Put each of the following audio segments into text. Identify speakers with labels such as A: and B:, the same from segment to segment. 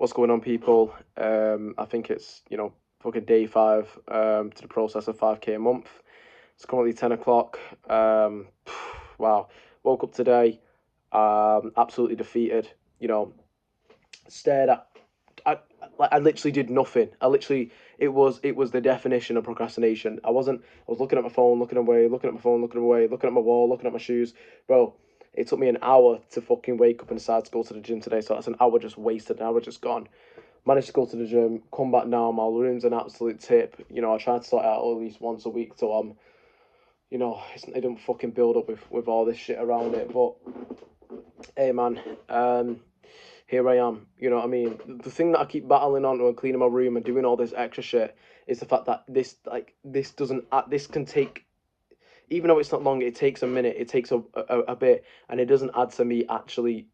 A: What's going on, people? I think it's, fucking day 5 to the process of 5K a month. It's currently 10 o'clock. Wow. Woke up today, absolutely defeated. You know, stared at. I literally did nothing. It was the definition of procrastination. I was looking at my phone, looking away, looking at my phone, looking away, looking at my wall, looking at my shoes. Bro, it took me an hour to fucking wake up and decide to go to the gym today. So that's an hour just wasted, an hour just gone. Managed to go to the gym, come back now. My room's an absolute tip. I try to sort it out at least once a week, so it don't fucking build up with all this shit around it. But hey, man, here I am. You know what I mean? The thing that I keep battling on and cleaning my room and doing all this extra shit is the fact that this doesn't this can take, even though it's not long, it takes a minute, it takes a bit, and it doesn't add to me actually,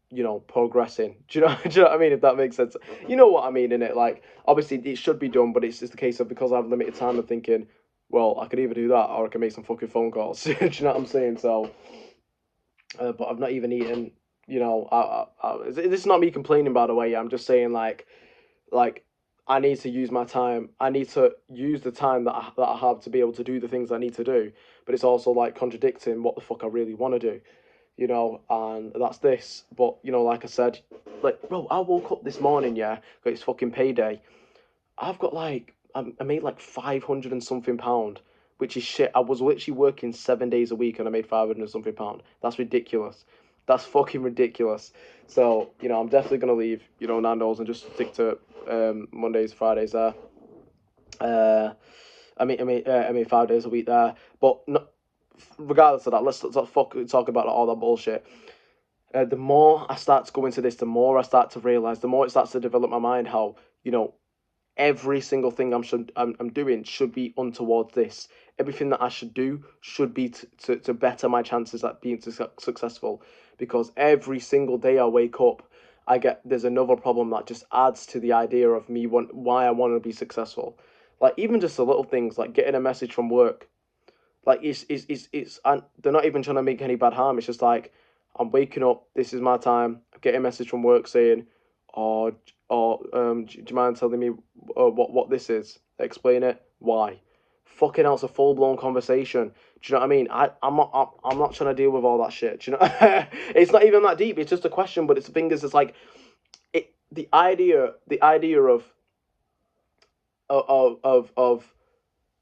A: progressing. Do you know? Do you know what I mean? If that makes sense, you know what I mean in it. Like, obviously, it should be done, but it's just a case of, because I have limited time, of thinking, well, I could either do that or I can make some fucking phone calls. Do you know what I'm saying? So, but I've not even eaten. This is not me complaining, by the way. I'm just saying, like I need to use my time. I need to use the time that I have to be able to do the things I need to do. But it's also like contradicting what the fuck I really want to do, and that's this. But like I said, like, bro, I woke up this morning, yeah, 'cause it's fucking payday. I've got like I made like 500 and something pound, which is shit. I was literally working 7 days a week and I made 500 and something pound. That's ridiculous. That's fucking ridiculous. So I'm definitely gonna leave Nando's and just stick to Mondays, Fridays there. Uh, I mean 5 days a week there. But no, regardless of that, let's talk about all that bullshit. The more I start to go into this, the more I start to realize, the more it starts to develop my mind how every single thing I'm doing should be untowards this. Everything that I should do should be to better my chances at being successful. Because every single day I wake up, there's another problem that just adds to the idea of why I want to be successful. Like, even just the little things like getting a message from work. Like, and they're not even trying to make any bad harm. It's just like, I'm waking up. This is my time. I get a message from work saying, "Oh, do you mind telling me what this is? Explain it. Why?" Fucking hell, it's a full blown conversation. Do you know what I mean? I'm not trying to deal with all that shit. Do you know? It's not even that deep. It's just a question, but it's the thing is, it's like the idea of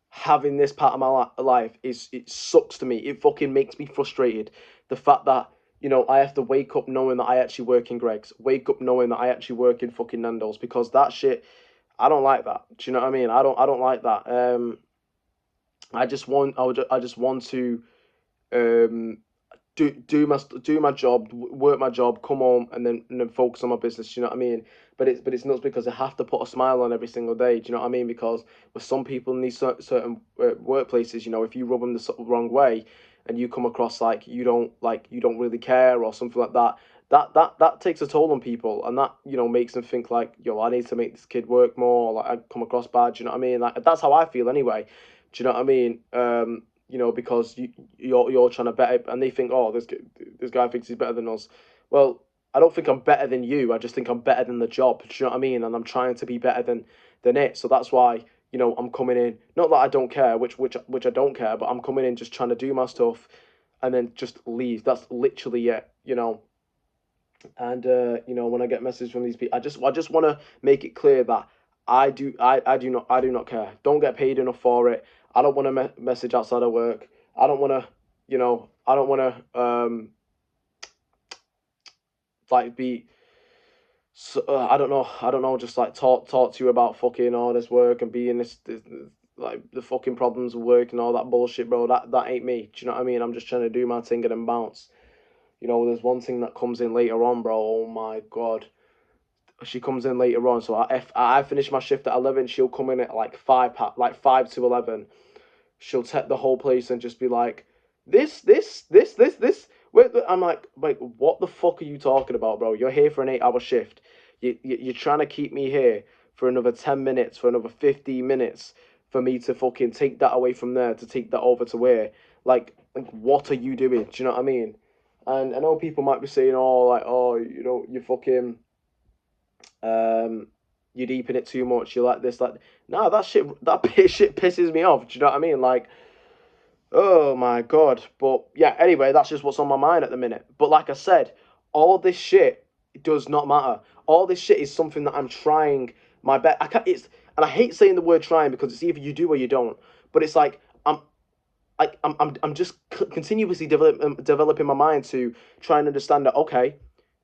A: having this part of my life it sucks to me. It fucking makes me frustrated. The fact that I have to wake up knowing that I actually work in Greg's, wake up knowing that I actually work in fucking Nando's, because that shit, I don't like that. Do you know what I mean? I don't like that. I just want to um do my job, work my job, come home, and then focus on my business. Do you know what I mean? But it's nuts because I have to put a smile on every single day. Do you know what I mean? Because with some people in these certain workplaces, if you rub them the sort of wrong way, and you come across like you don't really care or something like that, that takes a toll on people, and that makes them think like, yo, I need to make this kid work more. Or, like, I come across bad. Do you know what I mean? Like, that's how I feel anyway. Do you know what I mean? Because you're trying to better, and they think, oh, this guy thinks he's better than us. Well, I don't think I'm better than you. I just think I'm better than the job. Do you know what I mean? And I'm trying to be better than it. So that's why I'm coming in. Not that I don't care, which I don't care, but I'm coming in just trying to do my stuff, and then just leave. That's literally it. And when I get messages from these people, I just want to make it clear that I do not care. Don't get paid enough for it. I don't want to message outside of work. I don't want to, I don't want to like be. So, I don't know. Just like talk to you about fucking all this work and being this like the fucking problems of work and all that bullshit, bro. That ain't me. Do you know what I mean? I'm just trying to do my thing and then bounce. There's one thing that comes in later on, bro. Oh my god, she comes in later on. So I finish my shift at 11. She'll come in at like like 5 to 11. She'll take the whole place and just be like, this. Wait, I'm like, wait, what the fuck are you talking about, bro? You're here for an 8 hour shift. You're trying to keep me here for another 10 minutes, for another 15 minutes, for me to fucking take that away from there, to take that over to where? Like, what are you doing? Do you know what I mean? And I know people might be saying, oh, like, oh, you fucking, you're deep in it too much. You like this, like, nah, that shit, shit pisses me off. Do you know what I mean? Like, oh my god. But yeah, anyway, that's just what's on my mind at the minute. But like I said, all this shit does not matter. All this shit is something that I'm trying my best. I can't. And I hate saying the word trying because it's either you do or you don't. But it's like I'm just continuously developing my mind to try and understand that. Okay,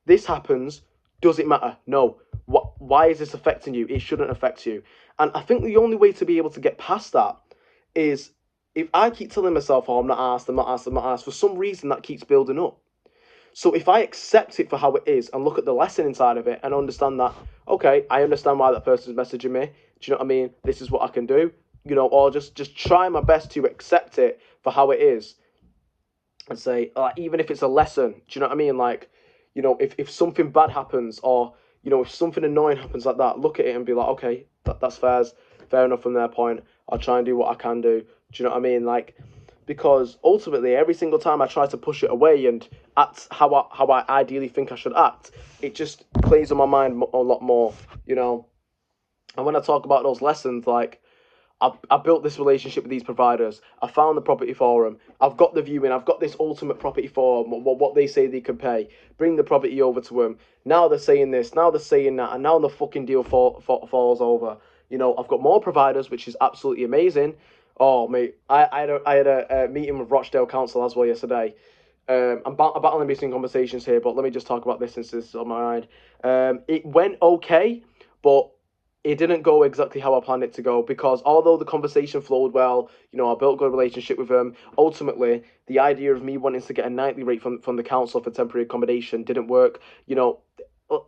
A: this happens. Does it matter? No. What? Why is this affecting you? It shouldn't affect you. And I think the only way to be able to get past that is if I keep telling myself, "Oh, I'm not asked. I'm not asked. I'm not asked." For some reason, that keeps building up. So if I accept it for how it is and look at the lesson inside of it and understand that, okay, I understand why that person's messaging me. Do you know what I mean? This is what I can do. You know, or just try my best to accept it for how it is and say, like, even if it's a lesson, do you know what I mean? Like, you know, if something bad happens or, you know, if something annoying happens like that, look at it and be like, okay, that's fair enough from their point. I'll try and do what I can do. Do you know what I mean? Like, because ultimately, every single time I try to push it away and act how I ideally think I should act, it just plays on my mind a lot more, you know. And when I talk about those lessons, like, I built this relationship with these providers. I found the property for them. I've got the viewing. I've got this ultimate property for them, what they say they can pay. Bring the property over to them. Now they're saying this. Now they're saying that. And now the fucking deal falls over. You know, I've got more providers, which is absolutely amazing. Oh, mate, I had a meeting with Rochdale Council as well yesterday. I'm battling between conversations here, but let me just talk about this since this is on my mind. It went okay, but it didn't go exactly how I planned it to go because although the conversation flowed well, you know, I built a good relationship with them. Ultimately, the idea of me wanting to get a nightly rate from the council for temporary accommodation didn't work. You know,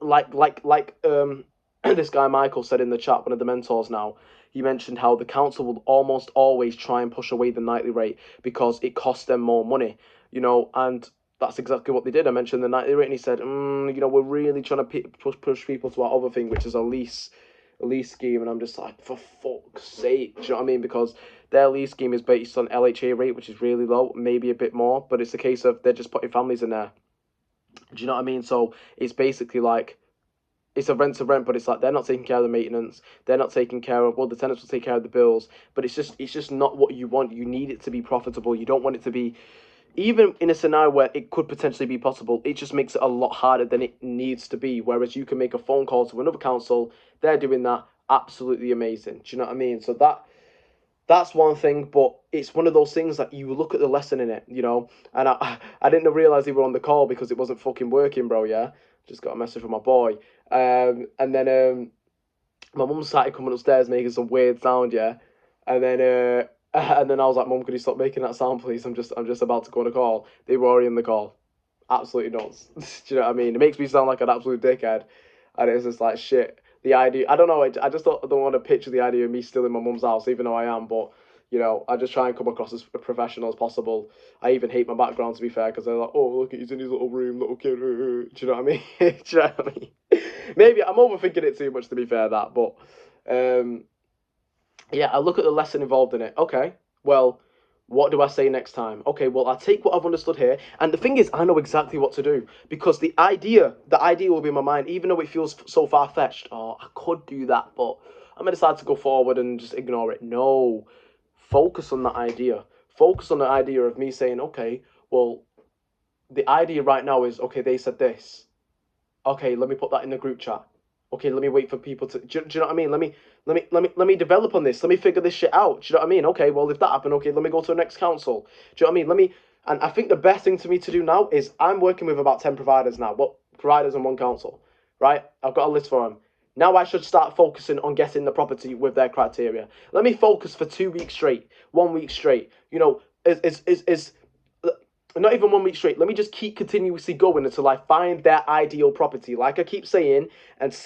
A: like this guy Michael said in the chat, one of the mentors now. He mentioned how the council will almost always try and push away the nightly rate because it costs them more money. You know, and that's exactly what they did. I mentioned the nightly rate, and he said, you know, we're really trying to push people to our other thing, which is a lease scheme. And I'm just like, for fuck's sake, do you know what I mean? Because their lease scheme is based on LHA rate, which is really low, maybe a bit more, but it's a case of they're just putting families in there. Do you know what I mean? So it's basically like it's a rent to rent, but it's like they're not taking care of the maintenance. They're not taking care of, well, the tenants will take care of the bills, but it's just not what you want. You need it to be profitable. You don't want it to be, even in a scenario where it could potentially be possible, it just makes it a lot harder than it needs to be. Whereas you can make a phone call to another council, they're doing that absolutely amazing. Do you know what I mean? So that's one thing, but it's one of those things that you look at the lesson in it, you know. And I didn't realize they were on the call because it wasn't fucking working, bro. Yeah, just got a message from my boy, and then my mum started coming upstairs making some weird sound, yeah, and then and then I was like, Mum, could you stop making that sound, please? I'm just about to go on a call. They were already in the call. Absolutely nuts. Do you know what I mean? It makes me sound like an absolute dickhead, and it's just like shit. The idea, I don't know. I just don't want to picture the idea of me still in my mum's house, even though I am. But you know, I just try and come across as professional as possible. I even hate my background, to be fair, because they're like, "Oh, look, he's in his little room, little kid." Do you know what I mean? Do you know what I mean? Maybe I'm overthinking it too much, to be fair. That, but um, yeah, I look at the lesson involved in it. Okay, well, what do I say next time? Okay, well, I take what I've understood here, and the thing is, I know exactly what to do because the idea will be in my mind, even though it feels so far fetched. Oh, I could do that, but I'm gonna decide to go forward and just ignore it. No, focus on that idea. Focus on the idea of me saying, okay, well, the idea right now is okay. They said this. Okay, let me put that in the group chat. Okay, let me wait for people to. Do you know what I mean? Let me develop on this. Let me figure this shit out. Do you know what I mean? Okay, well if that happened, okay, let me go to the next council. Do you know what I mean? And I think the best thing to me to do now is I'm working with about 10 providers now. What providers and one council, right? I've got a list for them. Now I should start focusing on getting the property with their criteria. Let me focus for 2 weeks straight, 1 week straight. You know, is not even 1 week straight. Let me just keep continuously going until I find their ideal property. Like I keep saying, and